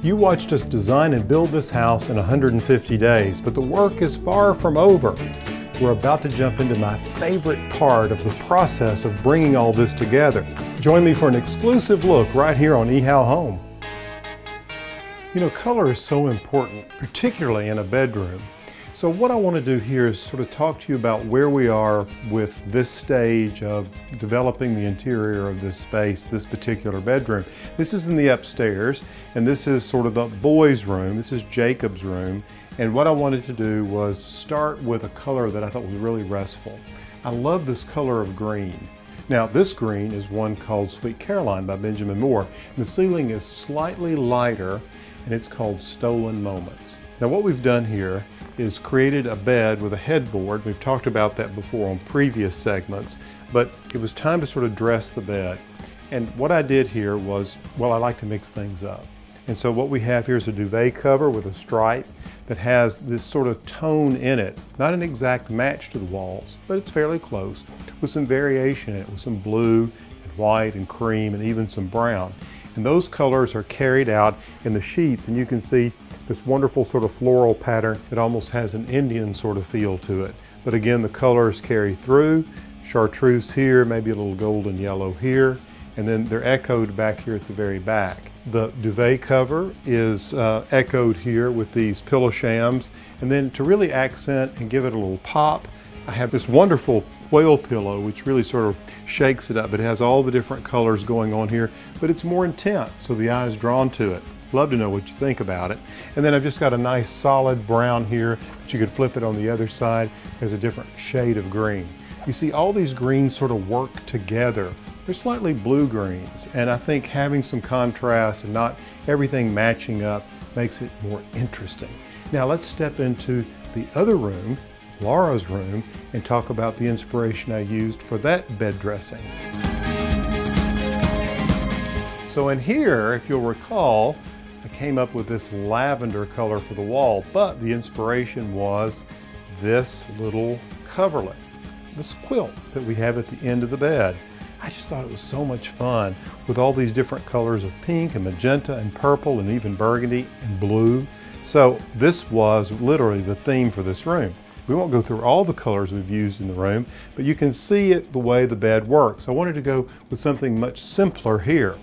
You watched us design and build this house in 150 days, but the work is far from over. We're about to jump into my favorite part of the process of bringing all this together. Join me for an exclusive look right here on ehowhome. You know, color is so important, particularly in a bedroom. So what I want to do here is sort of talk to you about where we are with this stage of developing the interior of this space, this particular bedroom. This is in the upstairs, and this is sort of the boys' room. This is Jacob's room. And what I wanted to do was start with a color that I thought was really restful. I love this color of green. Now this green is one called Sweet Caroline by Benjamin Moore. The ceiling is slightly lighter, and it's called Stolen Moments. Now what we've done here is created a bed with a headboard. We've talked about that before on previous segments, but it was time to sort of dress the bed. And what I did here was, well, I like to mix things up. And so what we have here is a duvet cover with a stripe that has this sort of tone in it, not an exact match to the walls, but it's fairly close, with some variation in it, with some blue and white and cream and even some brown. And those colors are carried out in the sheets, and you can see this wonderful sort of floral pattern that almost has an Indian sort of feel to it. But again, the colors carry through. Chartreuse here, maybe a little golden yellow here, and then they're echoed back here at the very back. The duvet cover is echoed here with these pillow shams, and then to really accent and give it a little pop, I have this wonderful whale pillow which really sort of shakes it up. It has all the different colors going on here, but it's more intense, so the eye is drawn to it. Love to know what you think about it. And then I've just got a nice solid brown here, but you could flip it on the other side as a different shade of green. You see all these greens sort of work together. They're slightly blue greens, and I think having some contrast and not everything matching up makes it more interesting. Now let's step into the other room, Laura's room, and talk about the inspiration I used for that bed dressing. So in here, if you'll recall, I came up with this lavender color for the wall, but the inspiration was this little coverlet, this quilt that we have at the end of the bed. I just thought it was so much fun with all these different colors of pink and magenta and purple and even burgundy and blue. So this was literally the theme for this room. We won't go through all the colors we've used in the room, but you can see it the way the bed works. I wanted to go with something much simpler here.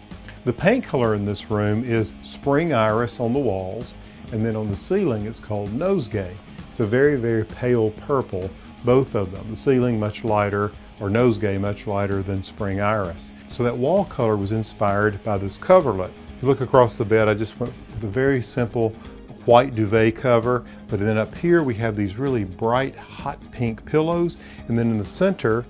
The paint color in this room is spring iris on the walls, and then on the ceiling it's called nosegay. It's a very, very pale purple, both of them. The ceiling much lighter, or nosegay much lighter than spring iris. So that wall color was inspired by this coverlet. If you look across the bed, I just went with a very simple white duvet cover, but then up here we have these really bright hot pink pillows, and then in the center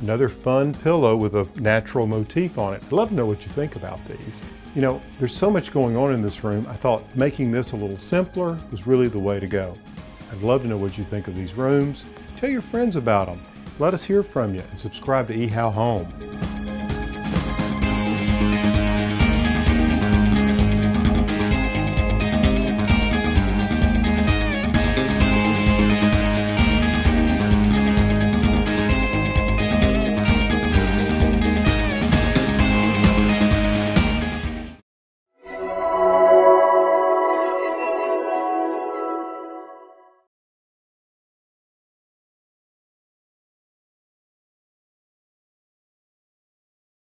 another fun pillow with a natural motif on it. I'd love to know what you think about these. You know, there's so much going on in this room. I thought making this a little simpler was really the way to go. I'd love to know what you think of these rooms. Tell your friends about them. Let us hear from you, and subscribe to ehowhome.